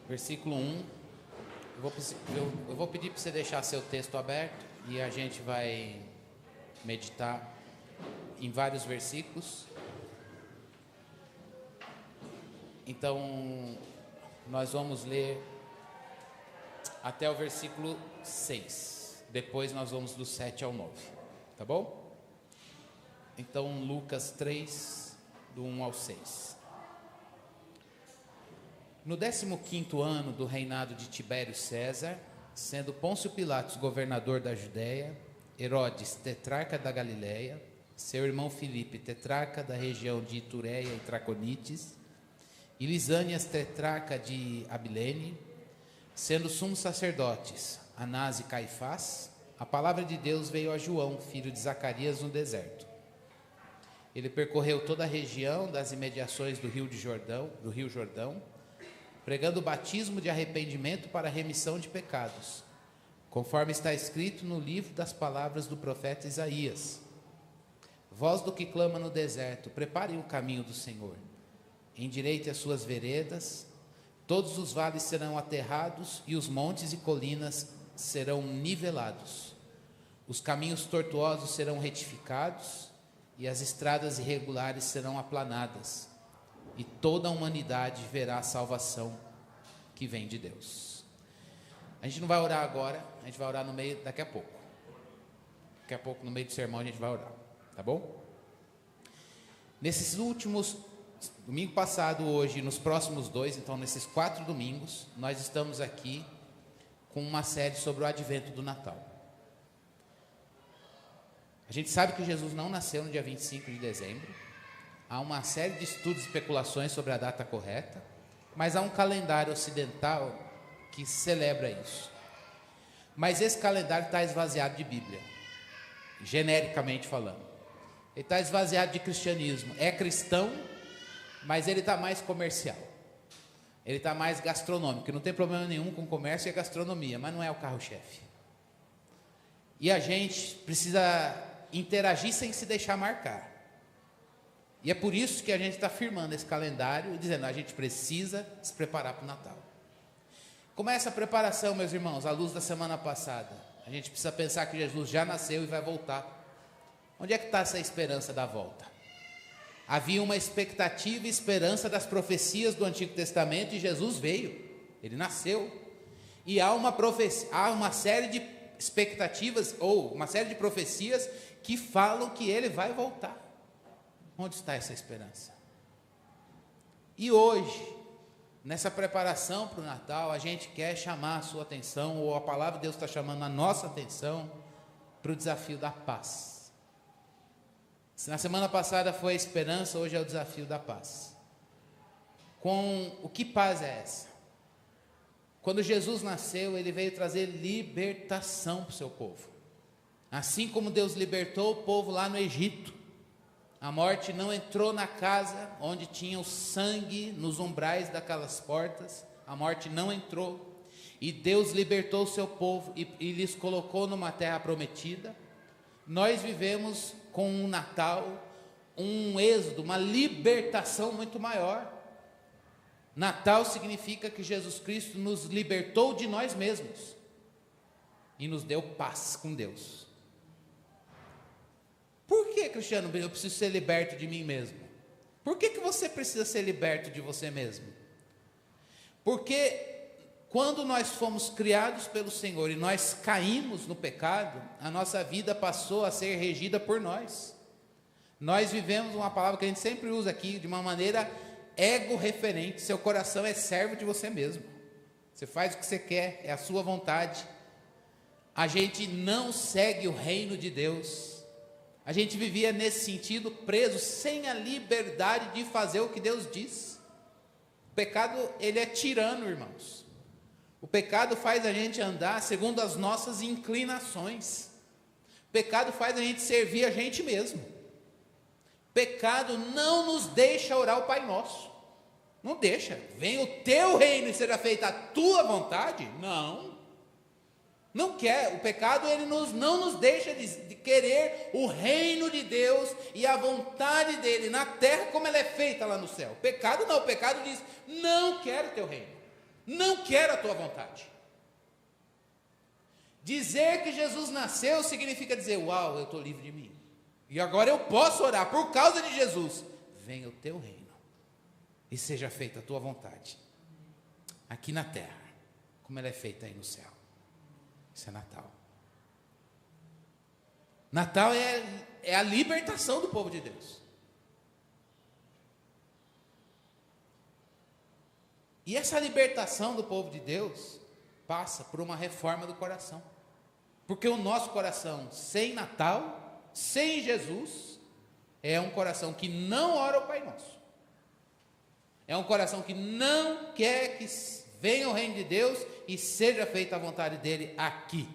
versículo 1. Eu vou pedir para você deixar seu texto aberto e a gente vai meditar em vários versículos. Então, nós vamos ler até o versículo 6. Depois nós vamos do 7 ao 9. Tá bom? Então, Lucas 3, do 1 ao 6. No 15º ano do reinado de Tibério César, sendo Pôncio Pilatos governador da Judéia, Herodes tetrarca da Galiléia, seu irmão Filipe tetrarca da região de Itureia e Traconites, e Lisânias tetrarca de Abilene, sendo sumos sacerdotes Anás e Caifás, a palavra de Deus veio a João, filho de Zacarias, no deserto. Ele percorreu toda a região das imediações do Rio Jordão, pregando o batismo de arrependimento para a remissão de pecados, conforme está escrito no livro das palavras do profeta Isaías. Voz do que clama no deserto, preparem o caminho do Senhor, endireite as suas veredas, todos os vales serão aterrados e os montes e colinas serão nivelados. Os caminhos tortuosos serão retificados e as estradas irregulares serão aplanadas. E toda a humanidade verá a salvação que vem de Deus. A gente não vai orar agora, a gente vai orar no meio, daqui a pouco. Daqui a pouco, no meio do sermão, a gente vai orar, tá bom? Nesses últimos, domingo passado, hoje, nos próximos 2, então nesses 4 domingos, nós estamos aqui com uma série sobre o advento do Natal. A gente sabe que Jesus não nasceu no dia 25 de dezembro. Há uma série de estudos e especulações sobre a data correta, mas há um calendário ocidental que celebra isso. Mas esse calendário está esvaziado de Bíblia, genericamente falando. Ele está esvaziado de cristianismo. É cristão, mas ele está mais comercial. Ele está mais gastronômico, que não tem problema nenhum com comércio e gastronomia, mas não é o carro-chefe. E a gente precisa interagir sem se deixar marcar. E é por isso que a gente está firmando esse calendário e dizendo, a gente precisa se preparar para o Natal. Como é essa preparação, meus irmãos, à luz da semana passada? A gente precisa pensar que Jesus já nasceu e vai voltar. Onde é que está essa esperança da volta? Havia uma expectativa e esperança das profecias do Antigo Testamento e Jesus veio, ele nasceu. E há uma série de expectativas ou uma série de profecias que falam que ele vai voltar. Onde está essa esperança? E hoje, nessa preparação para o Natal, a gente quer chamar a sua atenção, ou a palavra de Deus está chamando a nossa atenção, para o desafio da paz. Se na semana passada foi a esperança, hoje é o desafio da paz. O que paz é essa? Quando Jesus nasceu, ele veio trazer libertação para o seu povo. Assim como Deus libertou o povo lá no Egito. A morte não entrou na casa onde tinha o sangue nos umbrais daquelas portas. A morte não entrou. E Deus libertou o seu povo e lhes colocou numa terra prometida. Nós vivemos com um Natal, um êxodo, uma libertação muito maior. Natal significa que Jesus Cristo nos libertou de nós mesmos e nos deu paz com Deus. Por que, Cristiano, eu preciso ser liberto de mim mesmo? Por que você precisa ser liberto de você mesmo? Porque quando nós fomos criados pelo Senhor e nós caímos no pecado, a nossa vida passou a ser regida por nós. Nós vivemos uma palavra que a gente sempre usa aqui, de uma maneira ego-referente. Seu coração é servo de você mesmo. Você faz o que você quer, é a sua vontade. A gente não segue o reino de Deus. A gente vivia nesse sentido preso, sem a liberdade de fazer o que Deus diz. O pecado, ele é tirano, irmãos. O pecado faz a gente andar segundo as nossas inclinações. O pecado faz a gente servir a gente mesmo. O pecado não nos deixa orar o Pai Nosso. Não deixa. Venha o teu reino e seja feita a tua vontade. Não. Não quer, o pecado ele não nos deixa de querer o reino de Deus e a vontade dele na terra como ela é feita lá no céu. O pecado não, o pecado diz, não quero o teu reino. Não quero a tua vontade. Dizer que Jesus nasceu significa dizer: uau, eu estou livre de mim. E agora eu posso orar por causa de Jesus. Venha o teu reino e seja feita a tua vontade, aqui na terra, como ela é feita aí no céu. Isso é Natal. Natal é a libertação do povo de Deus. E essa libertação do povo de Deus passa por uma reforma do coração. Porque o nosso coração sem Natal, sem Jesus, é um coração que não ora o Pai Nosso. É um coração que não quer que venha o reino de Deus e seja feita a vontade dele aqui.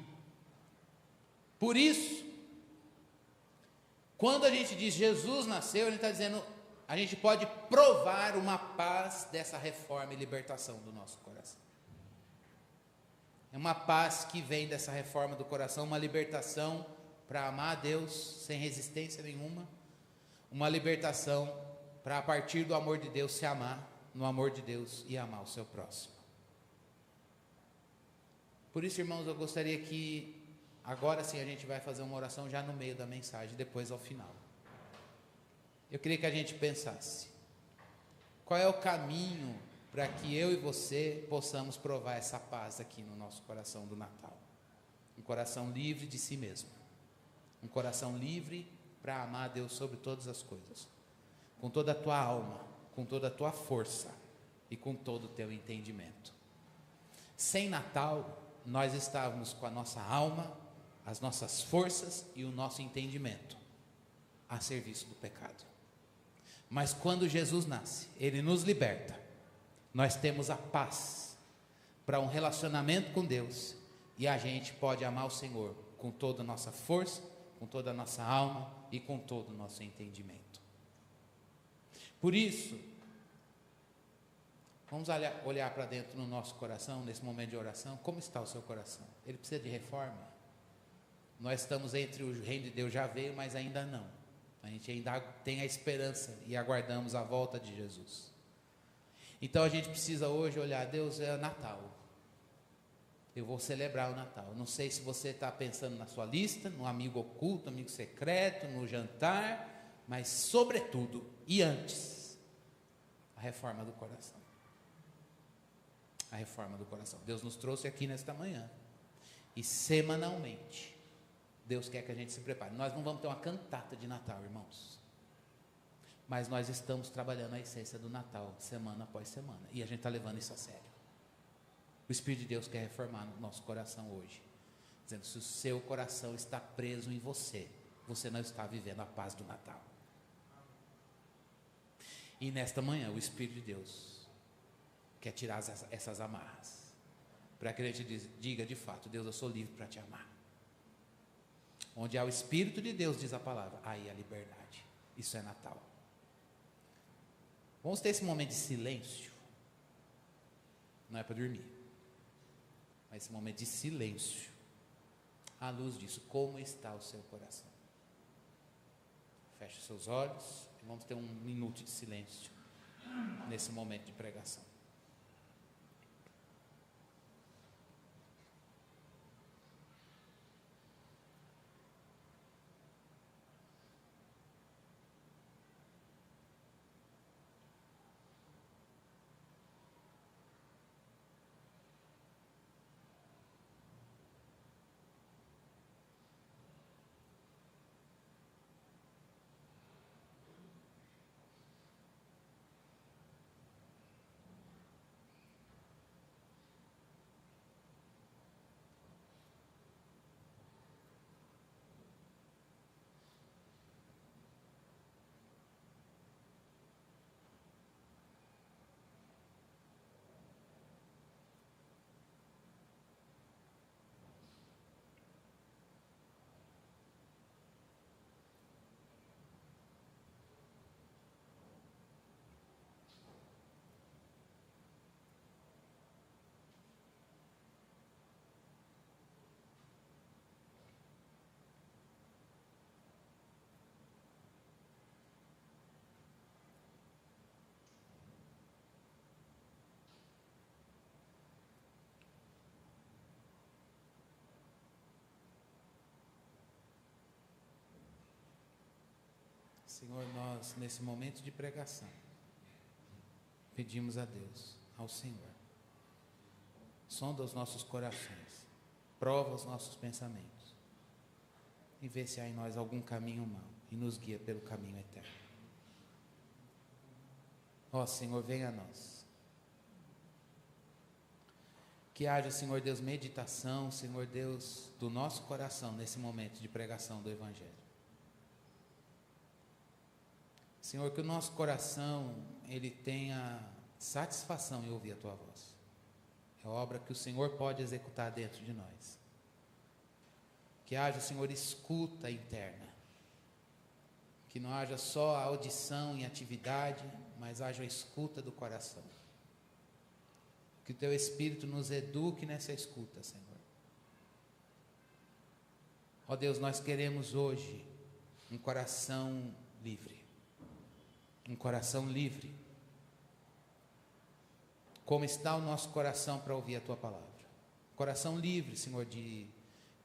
Por isso, quando a gente diz Jesus nasceu, ele está dizendo, a gente pode provar uma paz dessa reforma e libertação do nosso coração. É uma paz que vem dessa reforma do coração, uma libertação para amar a Deus sem resistência nenhuma, uma libertação para, a partir do amor de Deus, se amar no amor de Deus e amar o seu próximo. Por isso, irmãos, eu gostaria que, agora sim, a gente vai fazer uma oração já no meio da mensagem, depois ao final. Eu queria que a gente pensasse, qual é o caminho para que eu e você possamos provar essa paz aqui no nosso coração do Natal? Um coração livre de si mesmo, um coração livre para amar a Deus sobre todas as coisas, com toda a tua alma, com toda a tua força e com todo o teu entendimento. Sem Natal, nós estávamos com a nossa alma, as nossas forças e o nosso entendimento a serviço do pecado. Mas quando Jesus nasce, Ele nos liberta, nós temos a paz para um relacionamento com Deus, e a gente pode amar o Senhor com toda a nossa força, com toda a nossa alma e com todo o nosso entendimento. Por isso, vamos olhar para dentro no nosso coração, nesse momento de oração. Como está o seu coração? Ele precisa de reforma? Nós estamos entre o reino de Deus, já veio, mas ainda não. A gente ainda tem a esperança e aguardamos a volta de Jesus. Então a gente precisa hoje olhar, Deus, é Natal. Eu vou celebrar o Natal. Não sei se você está pensando na sua lista, no amigo oculto, amigo secreto, no jantar, mas sobretudo, e antes, a reforma do coração. A reforma do coração. Deus nos trouxe aqui nesta manhã. E semanalmente, Deus quer que a gente se prepare. Nós não vamos ter uma cantata de Natal, irmãos. Mas nós estamos trabalhando a essência do Natal, semana após semana. E a gente está levando isso a sério. O Espírito de Deus quer reformar no nosso coração hoje. Dizendo, se o seu coração está preso em você, você não está vivendo a paz do Natal. E nesta manhã, o Espírito de Deus quer tirar essas amarras. Para que a gente diga de fato, Deus, eu sou livre para te amar. Onde há o Espírito de Deus, diz a palavra, aí a liberdade. Isso é Natal. Vamos ter esse momento de silêncio. Não é para dormir, mas esse momento de silêncio, à luz disso, como está o seu coração? Feche seus olhos e vamos ter um minuto de silêncio nesse momento de pregação. Senhor, nós, nesse momento de pregação, pedimos a Deus, ao Senhor, sonda os nossos corações, prova os nossos pensamentos, e vê se há em nós algum caminho mau, e nos guia pelo caminho eterno. Ó Senhor, venha a nós. Que haja, Senhor Deus, meditação, Senhor Deus, do nosso coração, nesse momento de pregação do Evangelho. Senhor, que o nosso coração, ele tenha satisfação em ouvir a Tua voz. É obra que o Senhor pode executar dentro de nós. Que haja, Senhor, escuta interna. Que não haja só a audição em atividade, mas haja a escuta do coração. Que o Teu Espírito nos eduque nessa escuta, Senhor. Ó Deus, nós queremos hoje um coração livre. Um coração livre. Como está o nosso coração para ouvir a Tua palavra? Coração livre, Senhor, de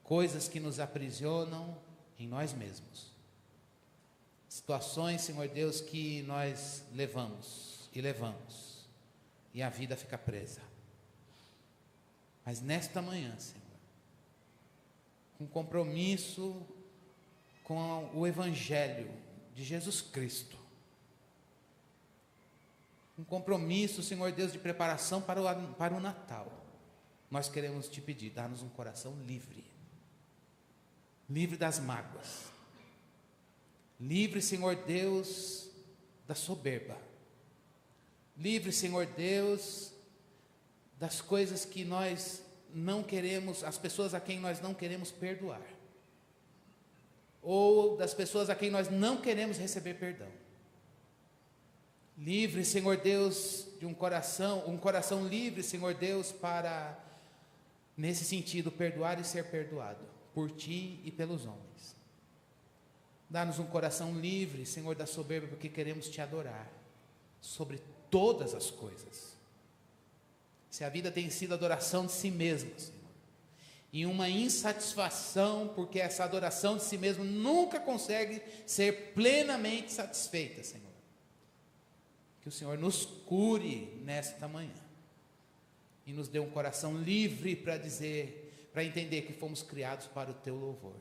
coisas que nos aprisionam em nós mesmos. Situações, Senhor Deus, que nós levamos, e a vida fica presa. Mas nesta manhã, Senhor, com compromisso com o Evangelho de Jesus Cristo, um compromisso, Senhor Deus, de preparação para o Natal, nós queremos Te pedir, dá-nos um coração livre, livre das mágoas, livre, Senhor Deus, da soberba, livre, Senhor Deus, das coisas que nós não queremos, as pessoas a quem nós não queremos perdoar, ou das pessoas a quem nós não queremos receber perdão. Livre, Senhor Deus, de um coração livre, Senhor Deus, para, nesse sentido, perdoar e ser perdoado, por Ti e pelos homens. Dá-nos um coração livre, Senhor, da soberba, porque queremos Te adorar, sobre todas as coisas. Se a vida tem sido adoração de si mesmo, Senhor, e uma insatisfação, porque essa adoração de si mesmo nunca consegue ser plenamente satisfeita, Senhor. Que o Senhor nos cure nesta manhã, e nos dê um coração livre para entender que fomos criados para o Teu louvor,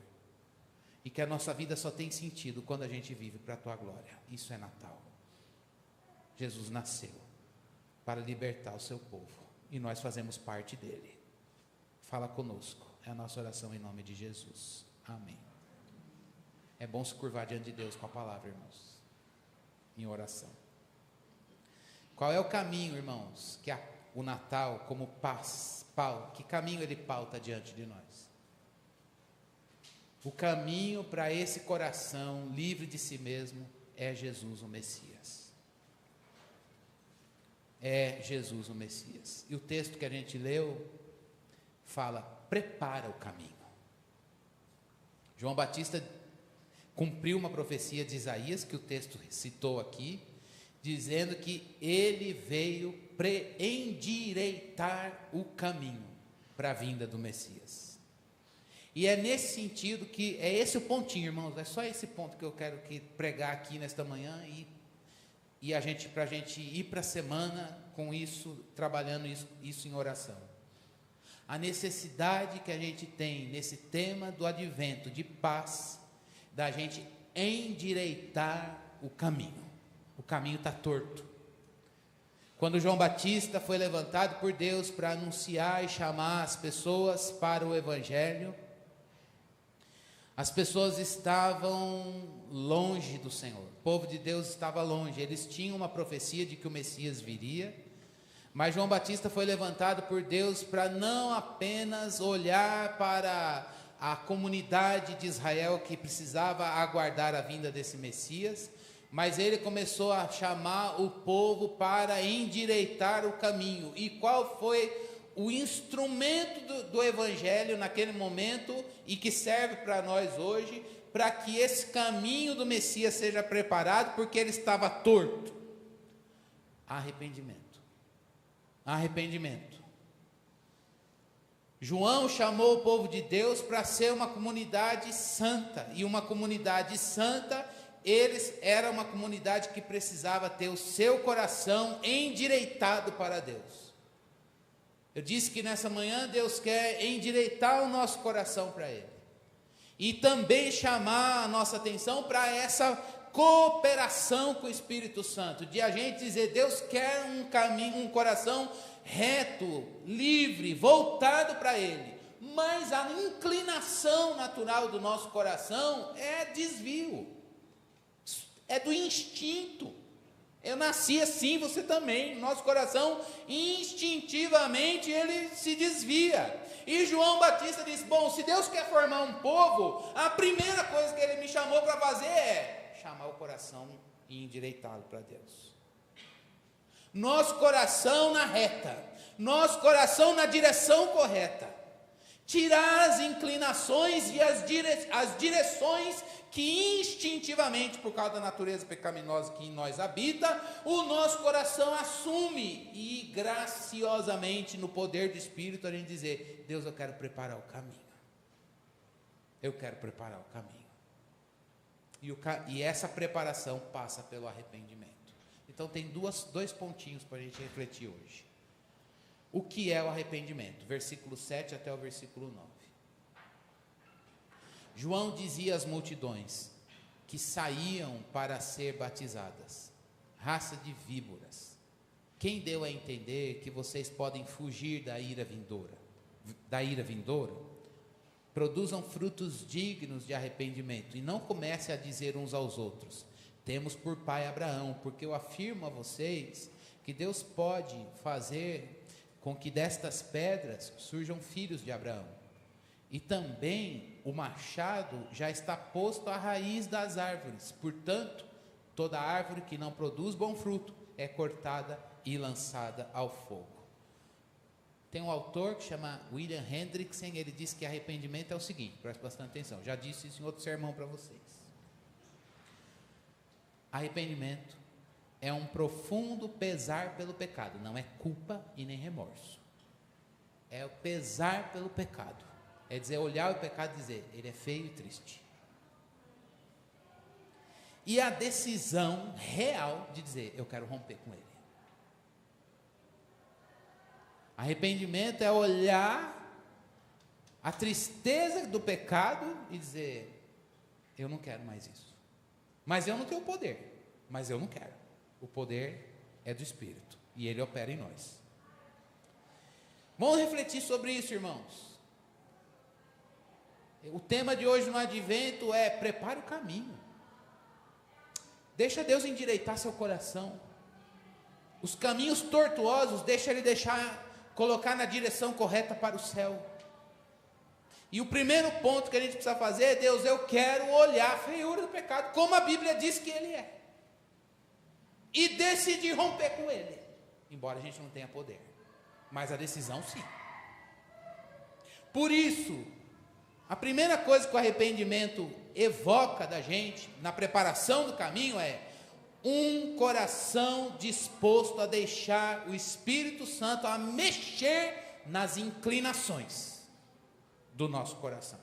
e que a nossa vida só tem sentido quando a gente vive para a Tua glória. Isso é Natal. Jesus nasceu para libertar o Seu povo, e nós fazemos parte dele. Fala conosco, é a nossa oração em nome de Jesus. Amém. É bom se curvar diante de Deus com a palavra, irmãos, em oração. Qual é o caminho, irmãos, que o Natal, como que caminho ele pauta diante de nós? O caminho para esse coração livre de si mesmo é Jesus o Messias. É Jesus o Messias. E o texto que a gente leu fala, prepara o caminho. João Batista cumpriu uma profecia de Isaías, que o texto citou aqui, dizendo que ele veio endireitar o caminho para a vinda do Messias. E é nesse sentido que, é esse o pontinho, irmãos, é só esse ponto que eu quero pregar aqui nesta manhã, e para a gente ir para a semana com isso, trabalhando isso em oração. A necessidade que a gente tem nesse tema do advento de paz, da gente endireitar o caminho. O caminho está torto. Quando João Batista foi levantado por Deus para anunciar e chamar as pessoas para o Evangelho, as pessoas estavam longe do Senhor, o povo de Deus estava longe, eles tinham uma profecia de que o Messias viria, mas João Batista foi levantado por Deus para não apenas olhar para a comunidade de Israel que precisava aguardar a vinda desse Messias, mas ele começou a chamar o povo para endireitar o caminho. E qual foi o instrumento do Evangelho naquele momento, e que serve para nós hoje, para que esse caminho do Messias seja preparado, porque ele estava torto? Arrependimento. Arrependimento. João chamou o povo de Deus para ser uma comunidade santa, e uma comunidade santa eles eram uma comunidade que precisava ter o seu coração endireitado para Deus. Eu disse que nessa manhã Deus quer endireitar o nosso coração para Ele. E também chamar a nossa atenção para essa cooperação com o Espírito Santo, de a gente dizer, Deus quer um caminho, um coração reto, livre, voltado para Ele, mas a inclinação natural do nosso coração é desvio, é do instinto. Eu nasci assim, você também. Nosso coração, instintivamente, ele se desvia. E João Batista diz, bom, se Deus quer formar um povo, a primeira coisa que Ele me chamou para fazer é chamar o coração e endireitá-lo para Deus. Nosso coração na reta, nosso coração na direção correta. Tirar as inclinações e as direções que instintivamente, por causa da natureza pecaminosa que em nós habita, o nosso coração assume, e graciosamente, no poder do Espírito, a gente dizer, Deus, eu quero preparar o caminho. Eu quero preparar o caminho. E essa preparação passa pelo arrependimento. Então tem dois pontinhos para a gente refletir hoje. O que é o arrependimento? Versículo 7 até o versículo 9. João dizia às multidões que saíam para ser batizadas, raça de víboras, quem deu a entender que vocês podem fugir da ira vindoura? Produzam frutos dignos de arrependimento, e não comece a dizer uns aos outros, temos por pai Abraão, porque eu afirmo a vocês que Deus pode fazer com que destas pedras surjam filhos de Abraão. E também o machado já está posto à raiz das árvores. Portanto, toda árvore que não produz bom fruto é cortada e lançada ao fogo. Tem um autor que chama William Hendrickson, ele diz que arrependimento é o seguinte, preste bastante atenção, já disse isso em outro sermão para vocês. Arrependimento é um profundo pesar pelo pecado, não é culpa e nem remorso. É o pesar pelo pecado. É dizer, olhar o pecado e dizer, ele é feio e triste. E a decisão real de dizer, eu quero romper com ele. Arrependimento é olhar a tristeza do pecado e dizer, eu não quero mais isso. Mas eu não tenho poder, mas eu não quero. O poder é do Espírito, e Ele opera em nós. Vamos refletir sobre isso, irmãos. O tema de hoje no Advento é, prepare o caminho. Deixa Deus endireitar seu coração. Os caminhos tortuosos, deixa Ele colocar na direção correta para o céu. E o primeiro ponto que a gente precisa fazer é, Deus, eu quero olhar a feiura do pecado, como a Bíblia diz que ele é. E decidir romper com ele, embora a gente não tenha poder, mas a decisão sim. Por isso, a primeira coisa que o arrependimento evoca da gente, na preparação do caminho, é um coração disposto a deixar o Espírito Santo a mexer nas inclinações do nosso coração.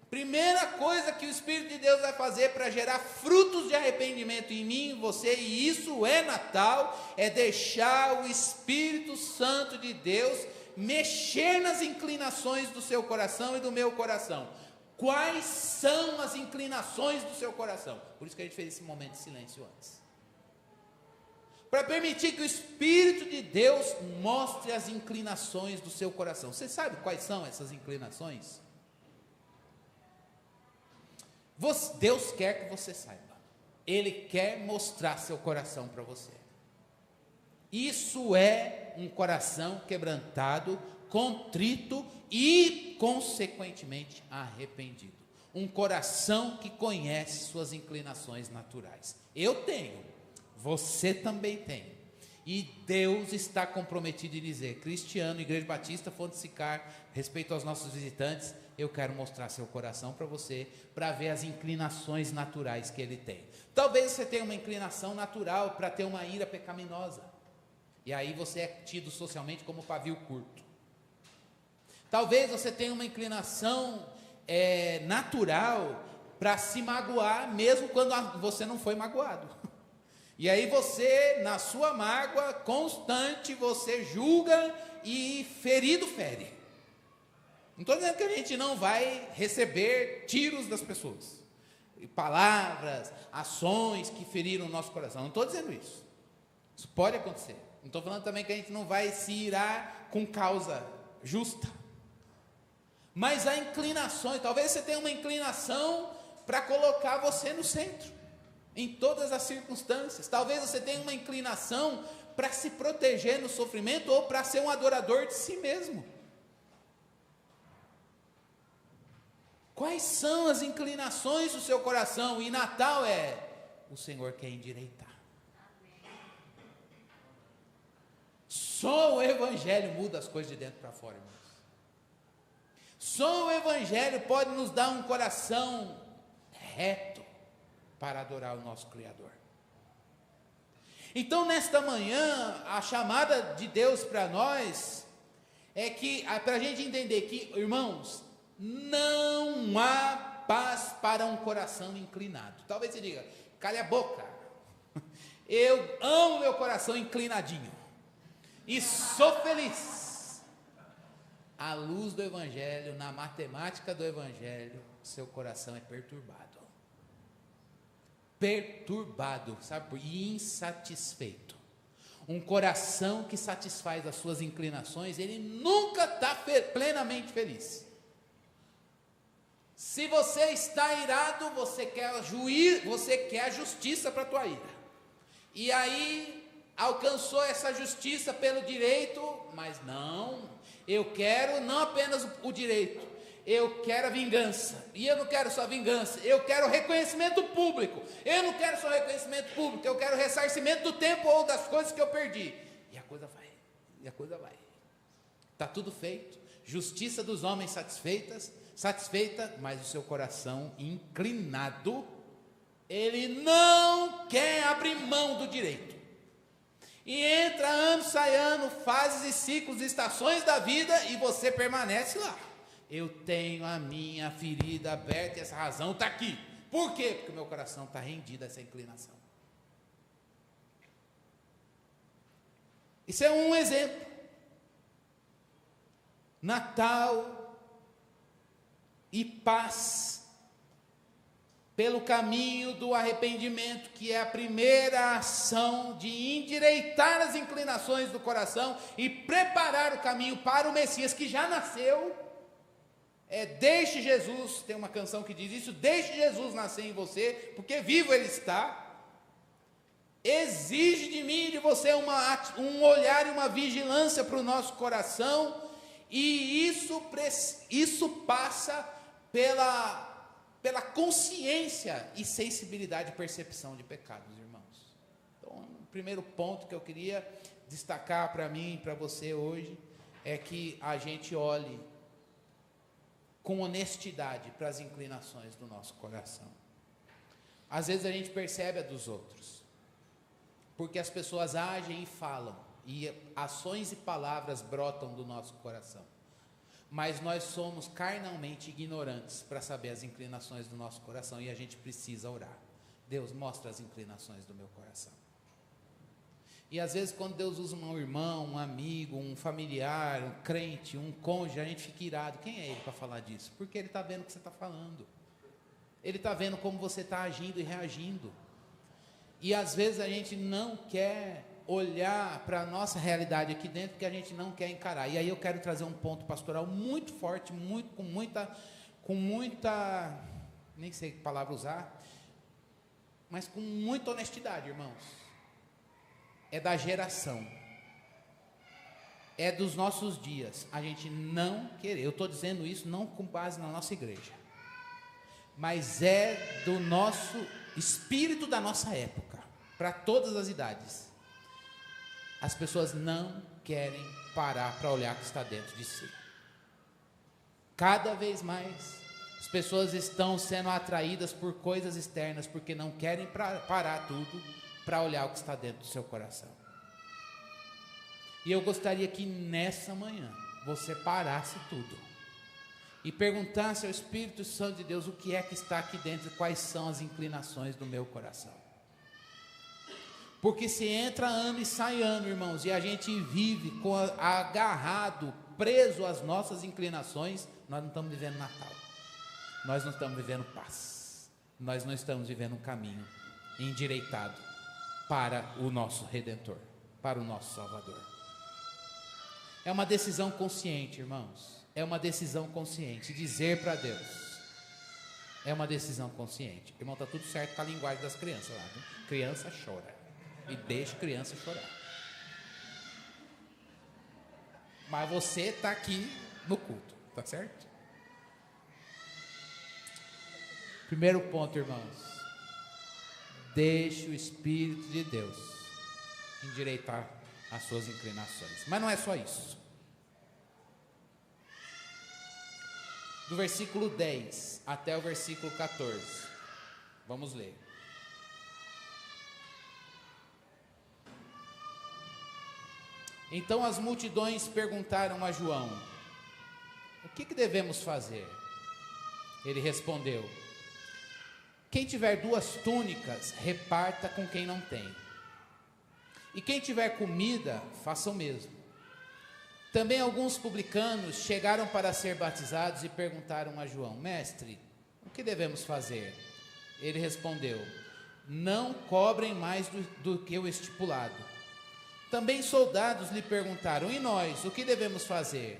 Primeira coisa que o Espírito de Deus vai fazer para gerar frutos de arrependimento em mim e em você, e isso é Natal, é deixar o Espírito Santo de Deus mexer nas inclinações do seu coração e do meu coração. Quais são as inclinações do seu coração? Por isso que a gente fez esse momento de silêncio antes. Para permitir que o Espírito de Deus mostre as inclinações do seu coração. Você sabe quais são essas inclinações? Deus quer que você saiba. Ele quer mostrar seu coração para você. Isso é um coração quebrantado, contrito e, consequentemente, arrependido. Um coração que conhece suas inclinações naturais. Eu tenho, você também tem. E Deus está comprometido em dizer, Cristiano, Igreja Batista, Fonte Sicar, respeito aos nossos visitantes, eu quero mostrar seu coração para você, para ver as inclinações naturais que ele tem. Talvez você tenha uma inclinação natural para ter uma ira pecaminosa, e aí você é tido socialmente como pavio curto. Talvez você tenha uma inclinação natural para se magoar, mesmo quando você não foi magoado. E aí você, na sua mágoa constante, você julga e ferido fere. Não estou dizendo que a gente não vai receber tiros das pessoas, palavras, ações que feriram o nosso coração. Não estou dizendo isso. Isso pode acontecer. Não estou falando também que a gente não vai se irar com causa justa. Mas há inclinações. Talvez você tenha uma inclinação para colocar você no centro, em todas as circunstâncias. Talvez você tenha uma inclinação para se proteger no sofrimento ou para ser um adorador de si mesmo. Quais são as inclinações do seu coração? E Natal o Senhor quer endireitar. Só o Evangelho muda as coisas de dentro para fora, irmãos. Só o Evangelho pode nos dar um coração reto para adorar o nosso Criador. Então, nesta manhã, a chamada de Deus para nós é que, para a gente entender que, irmãos, não há paz para um coração inclinado. Talvez você diga, cale a boca, eu amo meu coração inclinadinho e sou feliz. À luz do Evangelho, na matemática do Evangelho, seu coração é perturbado. Perturbado, sabe por quê? Insatisfeito. Um coração que satisfaz as suas inclinações, ele nunca está plenamente feliz. Se você está irado, você quer a justiça para a tua ira. E aí, alcançou essa justiça pelo direito, mas não, eu quero não apenas o direito, eu quero a vingança. E eu não quero só vingança, eu quero reconhecimento público. Eu não quero só reconhecimento público, eu quero ressarcimento do tempo ou das coisas que eu perdi. E a coisa vai. Está tudo feito. Justiça dos homens satisfeita, mas o seu coração inclinado, ele não quer abrir mão do direito. E entra ano, sai ano, fases e ciclos, estações da vida, e você permanece lá. Eu tenho a minha ferida aberta e essa razão está aqui. Por quê? Porque o meu coração está rendido a essa inclinação. Isso é um exemplo. Natal e paz pelo caminho do arrependimento, que é a primeira ação de endireitar as inclinações do coração e preparar o caminho para o Messias que já nasceu. Deixe Jesus, tem uma canção que diz isso, deixe Jesus nascer em você, porque vivo Ele está. Exige de mim e de você um olhar e uma vigilância para o nosso coração, e isso passa pela consciência e sensibilidade e percepção de pecados, irmãos. Então, o primeiro ponto que eu queria destacar para mim e para você hoje é que a gente olhe com honestidade para as inclinações do nosso coração. Às vezes a gente percebe a dos outros, porque as pessoas agem e falam, e ações e palavras brotam do nosso coração, mas nós somos carnalmente ignorantes para saber as inclinações do nosso coração, e a gente precisa orar. Deus, mostra as inclinações do meu coração. E às vezes quando Deus usa um irmão, um amigo, um familiar, um crente, um cônjuge, a gente fica irado. Quem é ele para falar disso? Porque ele está vendo o que você está falando. Ele está vendo como você está agindo e reagindo. E às vezes a gente não quer olhar para a nossa realidade aqui dentro, porque a gente não quer encarar. E aí eu quero trazer um ponto pastoral muito forte, com muita, nem sei que palavra usar, mas com muita honestidade, irmãos. É da geração, é dos nossos dias, a gente não querer. Eu estou dizendo isso não com base na nossa igreja, mas é do nosso espírito da nossa época, para todas as idades. As pessoas não querem parar para olhar o que está dentro de si. Cada vez mais, as pessoas estão sendo atraídas por coisas externas, porque não querem parar tudo para olhar o que está dentro do seu coração. E eu gostaria que nessa manhã você parasse tudo e perguntasse ao Espírito Santo de Deus o que é que está aqui dentro, quais são as inclinações do meu coração. Porque se entra ano e sai ano, irmãos, e a gente vive agarrado, preso às nossas inclinações, nós não estamos vivendo Natal, nós não estamos vivendo paz, nós não estamos vivendo um caminho endireitado para o nosso Redentor, para o nosso Salvador. É uma decisão consciente, irmãos, é uma decisão consciente, dizer para Deus, é uma decisão consciente. Irmão, está tudo certo com a linguagem das crianças lá, né? Criança chora, e deixa criança chorar. Mas você está aqui no culto, tá certo? Primeiro ponto, irmãos, deixe o Espírito de Deus endireitar as suas inclinações. Mas não é só isso. Do versículo 10 até o versículo 14, vamos ler. Então as multidões perguntaram a João: o que devemos fazer? Ele respondeu: quem tiver 2 túnicas, reparta com quem não tem. E quem tiver comida, faça o mesmo. Também alguns publicanos chegaram para ser batizados e perguntaram a João: mestre, o que devemos fazer? Ele respondeu: não cobrem mais do que o estipulado. Também soldados lhe perguntaram: e nós, o que devemos fazer?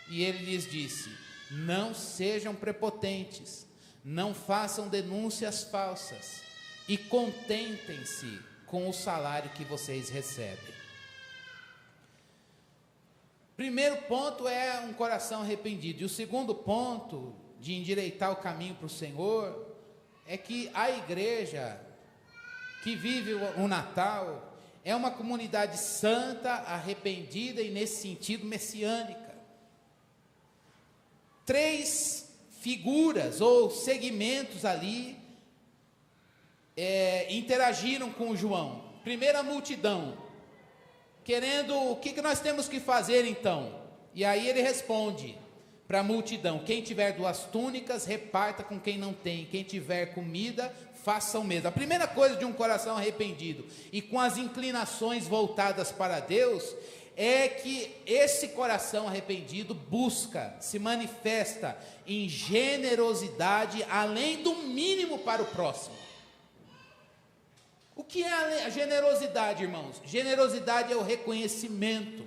E ele lhes disse: não sejam prepotentes, não façam denúncias falsas e contentem-se com o salário que vocês recebem. Primeiro ponto é um coração arrependido. E o segundo ponto de endireitar o caminho para o Senhor é que a igreja que vive o Natal é uma comunidade santa, arrependida e nesse sentido messiânica. 3 figuras ou segmentos ali interagiram com João. Primeiro, a multidão, querendo, o que nós temos que fazer então? E aí ele responde para a multidão: quem tiver 2 túnicas, reparta com quem não tem. Quem tiver comida, faça o mesmo. A primeira coisa de um coração arrependido e com as inclinações voltadas para Deus é que esse coração arrependido busca, se manifesta em generosidade além do mínimo para o próximo. O que é a generosidade, irmãos? Generosidade é o reconhecimento.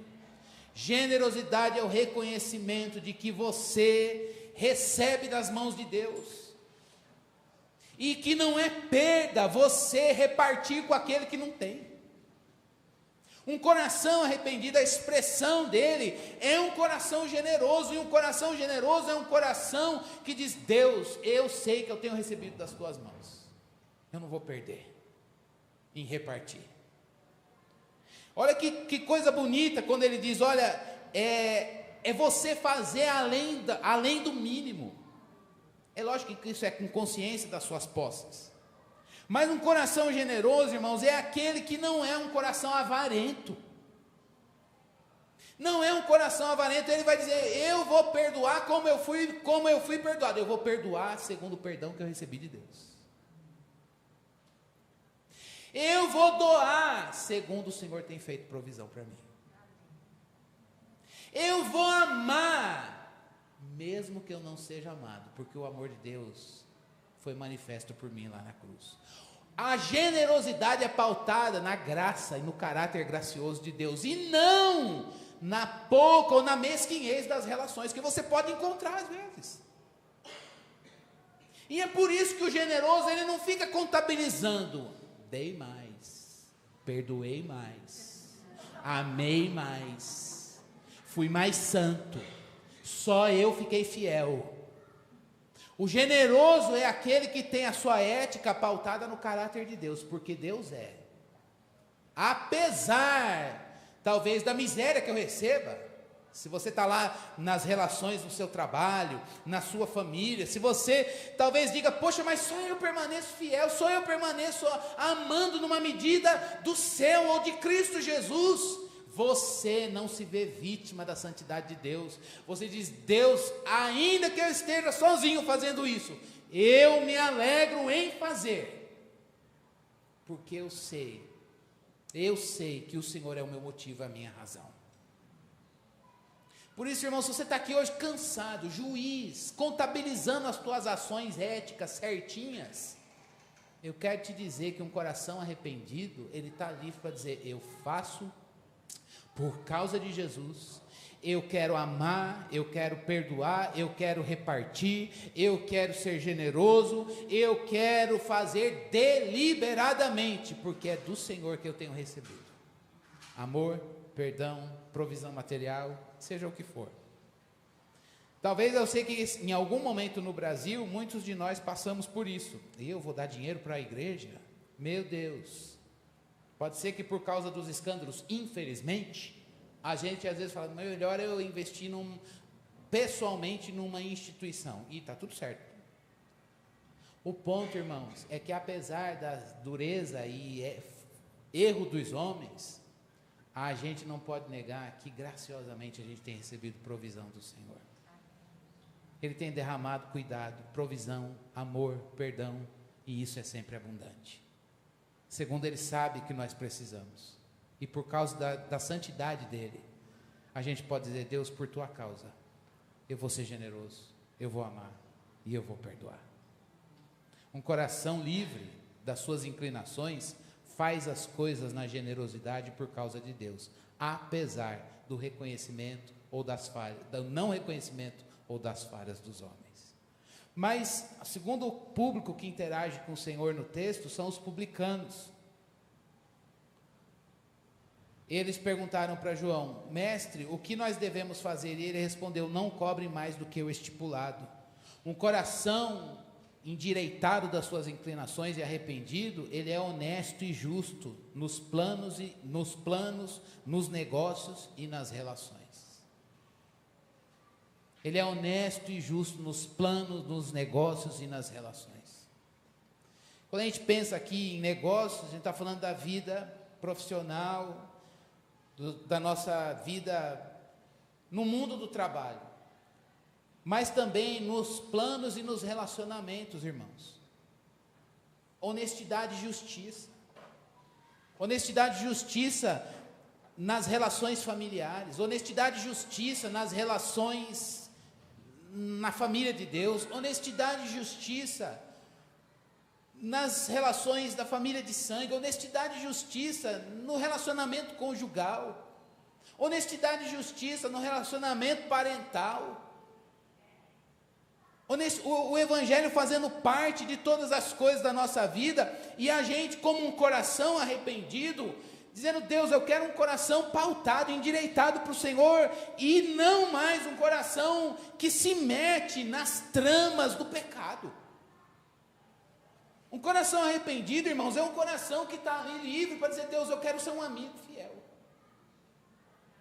Generosidade é o reconhecimento de que você recebe das mãos de Deus. E que não é perda você repartir com aquele que não tem. Um coração arrependido, a expressão dele é um coração generoso. E um coração generoso é um coração que diz: Deus, eu sei que eu tenho recebido das tuas mãos, eu não vou perder em repartir. Olha que coisa bonita quando ele diz: olha, é você fazer além do mínimo. É lógico que isso é com consciência das suas posses. Mas um coração generoso, irmãos, é aquele que não é um coração avarento. Não é um coração avarento. Ele vai dizer: eu vou perdoar como eu fui perdoado. Eu vou perdoar segundo o perdão que eu recebi de Deus. Eu vou doar segundo o Senhor tem feito provisão para mim. Eu vou amar mesmo que eu não seja amado, porque o amor de Deus foi manifesto por mim lá na cruz. A generosidade é pautada na graça e no caráter gracioso de Deus, e não na pouca ou na mesquinhez das relações que você pode encontrar às vezes. E é por isso que o generoso, ele não fica contabilizando: dei mais, perdoei mais, amei mais, fui mais santo, só eu fiquei fiel. O generoso é aquele que tem a sua ética pautada no caráter de Deus, porque Deus é. Apesar, talvez, da miséria que eu receba, se você está lá nas relações no seu trabalho, na sua família, se você talvez diga: poxa, mas só eu permaneço fiel, só eu permaneço amando numa medida do céu ou de Cristo Jesus. você não se vê vítima da santidade de Deus. Você diz: Deus, ainda que eu esteja sozinho fazendo isso, eu me alegro em fazer, porque eu sei que o Senhor é o meu motivo, a minha razão. Por isso, irmão, se você está aqui hoje cansado, juiz, contabilizando as tuas ações éticas certinhas, eu quero te dizer que um coração arrependido, ele está livre para dizer: eu faço por causa de Jesus, eu quero amar, eu quero perdoar, eu quero repartir, eu quero ser generoso, eu quero fazer deliberadamente, porque é do Senhor que eu tenho recebido amor, perdão, provisão material, seja o que for. Talvez eu sei que em algum momento no Brasil, muitos de nós passamos por isso. Eu vou dar dinheiro para a igreja? Meu Deus! Pode ser que por causa dos escândalos, infelizmente, a gente às vezes fala: melhor eu investir pessoalmente numa instituição. E está tudo certo. O ponto, irmãos, é que apesar da dureza e erro dos homens, a gente não pode negar que graciosamente a gente tem recebido provisão do Senhor. Ele tem derramado cuidado, provisão, amor, perdão, e isso é sempre abundante. Segundo, Ele sabe que nós precisamos, e por causa da santidade dEle, a gente pode dizer: Deus, por Tua causa, eu vou ser generoso, eu vou amar, e eu vou perdoar. Um coração livre das suas inclinações, faz as coisas na generosidade por causa de Deus, apesar do reconhecimento ou das falhas, do não reconhecimento ou das falhas dos homens. Mas, segundo o público que interage com o Senhor no texto, são os publicanos. Eles perguntaram para João: mestre, o que nós devemos fazer? E ele respondeu: não cobre mais do que o estipulado. Um coração endireitado das suas inclinações e arrependido, ele é honesto e justo nos planos, nos negócios e nas relações. Ele é honesto e justo nos planos, nos negócios e nas relações. Quando a gente pensa aqui em negócios, a gente está falando da vida profissional, da nossa vida no mundo do trabalho, mas também nos planos e nos relacionamentos, irmãos. Honestidade e justiça. Honestidade e justiça nas relações familiares. Honestidade e justiça nas relações na família de Deus. Honestidade e justiça nas relações da família de sangue. Honestidade e justiça no relacionamento conjugal. Honestidade e justiça no relacionamento parental. O Evangelho fazendo parte de todas as coisas da nossa vida, e a gente como um coração arrependido, dizendo: Deus, eu quero um coração pautado, endireitado para o Senhor, e não mais um coração que se mete nas tramas do pecado. Um coração arrependido, irmãos, é um coração que está ali livre para dizer: Deus, eu quero ser um amigo fiel,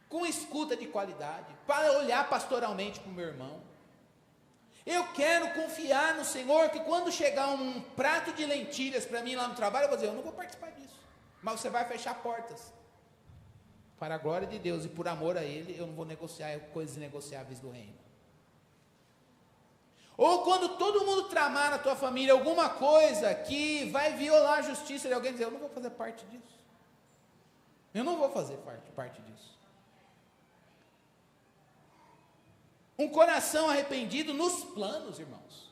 com escuta de qualidade, para olhar pastoralmente para o meu irmão. Eu quero confiar no Senhor, que quando chegar um prato de lentilhas para mim lá no trabalho, eu vou dizer: eu não vou participar disso, mas você vai fechar portas, para a glória de Deus e por amor a Ele, eu não vou negociar coisas negociáveis do reino. Ou quando todo mundo tramar na tua família alguma coisa que vai violar a justiça de alguém, dizer: eu não vou fazer parte disso, eu não vou fazer parte disso. Um coração arrependido nos planos, irmãos.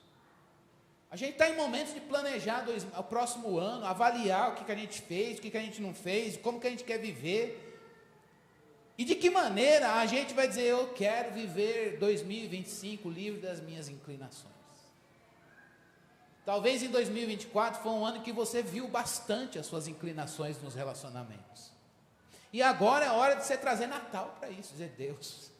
A gente está em momentos de planejar o próximo ano, avaliar o que a gente fez, o que a gente não fez, como que a gente quer viver. E de que maneira a gente vai dizer: eu quero viver 2025 livre das minhas inclinações. Talvez em 2024 foi um ano que você viu bastante as suas inclinações nos relacionamentos. E agora é hora de você trazer Natal para isso, dizer: Deus,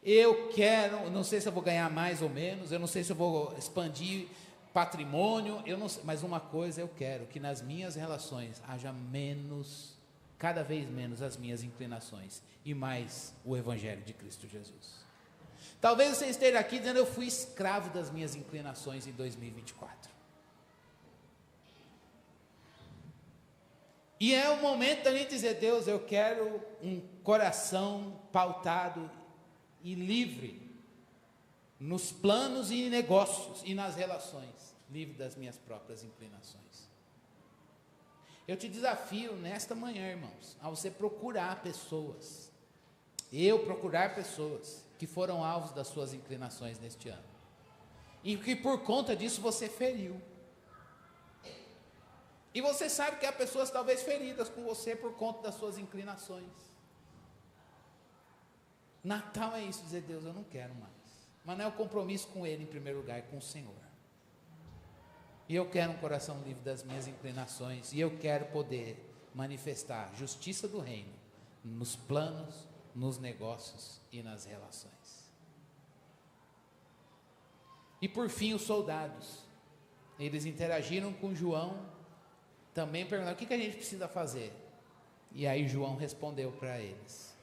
eu quero, não sei se eu vou ganhar mais ou menos, eu não sei se eu vou expandir patrimônio, eu não sei, mas uma coisa eu quero: que nas minhas relações haja menos, cada vez menos as minhas inclinações, e mais o Evangelho de Cristo Jesus. Talvez você esteja aqui dizendo: eu fui escravo das minhas inclinações em 2024. E é o momento da gente dizer: Deus, eu quero um coração pautado e livre nos planos e negócios e nas relações, livre das minhas próprias inclinações. Eu te desafio nesta manhã, irmãos, a você procurar pessoas, procurar pessoas que foram alvos das suas inclinações neste ano, e que por conta disso você feriu. E você sabe que há pessoas talvez feridas com você por conta das suas inclinações. Natal é isso, dizer: Deus, eu não quero mais. Mas não é o compromisso com Ele em primeiro lugar, é com o Senhor. E eu quero um coração livre das minhas inclinações, e eu quero poder manifestar a justiça do reino nos planos, nos negócios e nas relações. E por fim, os soldados, eles interagiram com João, também perguntaram: o que a gente precisa fazer? E aí João respondeu para eles: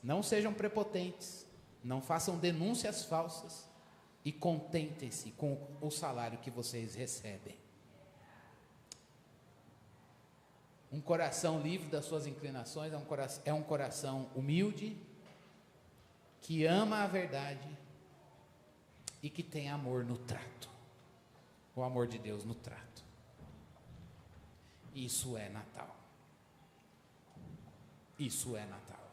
não sejam prepotentes, não façam denúncias falsas, e contentem-se com o salário que vocês recebem. Um coração livre das suas inclinações é um coração humilde, que ama a verdade e que tem amor no trato, o amor de Deus no trato. Isso é Natal. Isso é Natal.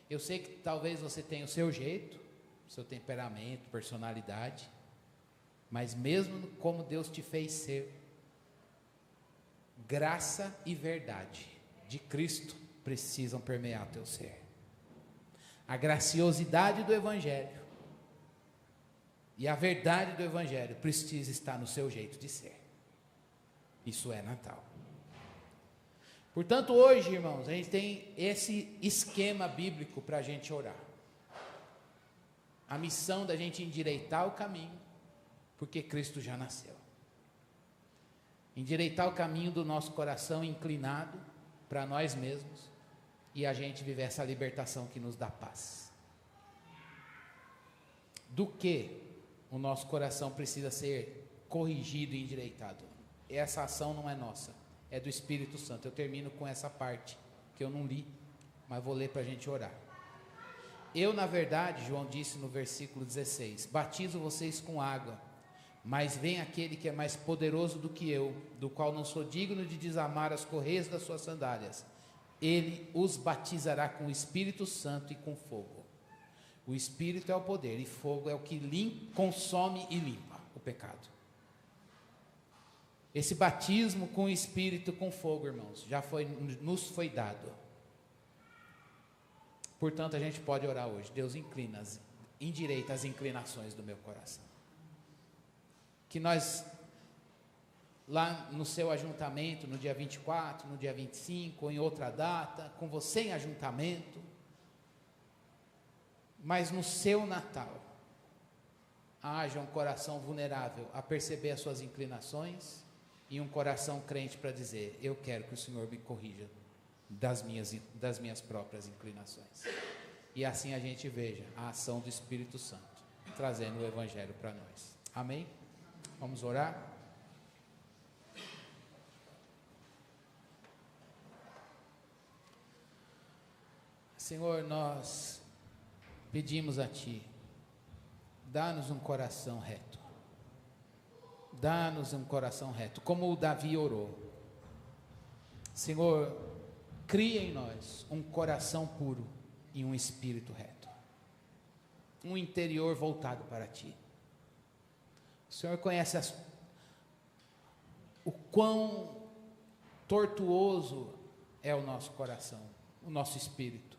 Eu sei que talvez você tenha o seu jeito, seu temperamento, personalidade, mas mesmo como Deus te fez ser, graça e verdade de Cristo precisam permear o teu ser. A graciosidade do Evangelho e a verdade do Evangelho precisa estar no seu jeito de ser. Isso é Natal. Portanto, hoje, irmãos, a gente tem esse esquema bíblico para a gente orar. A missão da gente endireitar o caminho, porque Cristo já nasceu. Endireitar o caminho do nosso coração inclinado para nós mesmos, e a gente viver essa libertação que nos dá paz. Do que o nosso coração precisa ser corrigido e endireitado? Essa ação não é nossa, é do Espírito Santo. Eu termino com essa parte, que eu não li, mas vou ler para a gente orar. Eu, na verdade, João disse no versículo 16, batizo vocês com água, mas vem aquele que é mais poderoso do que eu, do qual não sou digno de desamar as correias das suas sandálias. Ele os batizará com o Espírito Santo e com fogo. O Espírito é o poder, e fogo é o que consome e limpa o pecado. Esse batismo com o Espírito, com fogo, irmãos, nos foi dado. Portanto, a gente pode orar hoje: Deus, endireita as inclinações do meu coração. Que nós, lá no seu ajuntamento, no dia 24, no dia 25, ou em outra data, com você em ajuntamento, mas no seu Natal, haja um coração vulnerável a perceber as suas inclinações, e um coração crente para dizer: eu quero que o Senhor me corrija das minhas próprias inclinações. E assim a gente veja a ação do Espírito Santo trazendo o Evangelho para nós. Amém? Vamos orar? Senhor, nós pedimos a Ti, dá-nos um coração reto. Dá-nos um coração reto, como o Davi orou. Senhor, cria em nós um coração puro e um espírito reto, um interior voltado para Ti. O Senhor conhece o quão tortuoso é o nosso coração, o nosso espírito.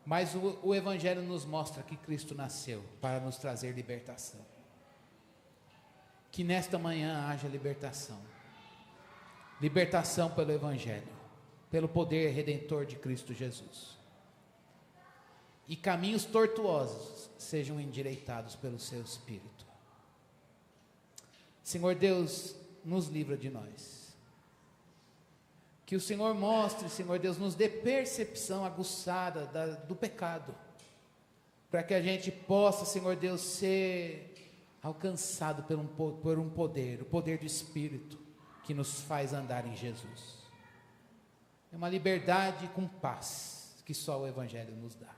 Mas o Evangelho nos mostra que Cristo nasceu para nos trazer libertação. Que nesta manhã haja libertação. Libertação pelo Evangelho, pelo poder redentor de Cristo Jesus. E caminhos tortuosos sejam endireitados pelo Seu Espírito. Senhor Deus, nos livra de nós. Que o Senhor mostre, Senhor Deus, nos dê percepção aguçada do pecado, para que a gente possa, Senhor Deus, ser alcançado por um poder, o poder do Espírito, que nos faz andar em Jesus. É uma liberdade com paz, que só o Evangelho nos dá.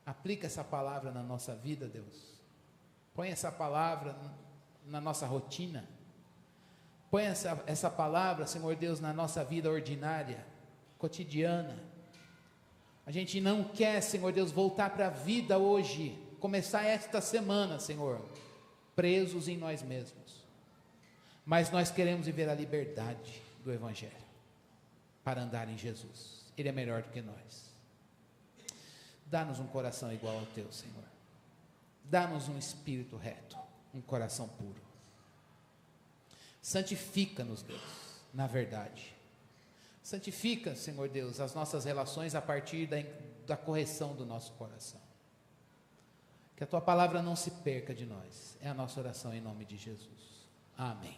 Aplica essa palavra na nossa vida, Deus. Põe essa palavra na nossa rotina. Põe essa palavra, Senhor Deus, na nossa vida ordinária, cotidiana. A gente não quer, Senhor Deus, voltar para a vida hoje, começar esta semana, Senhor, presos em nós mesmos. Mas nós queremos viver a liberdade do Evangelho, para andar em Jesus. Ele é melhor do que nós. Dá-nos um coração igual ao teu, Senhor. Dá-nos um espírito reto, um coração puro. Santifica-nos, Deus, na verdade. Santifica, Senhor Deus, as nossas relações a partir da correção do nosso coração. Que a tua palavra não se perca de nós. É a nossa oração em nome de Jesus. Amém.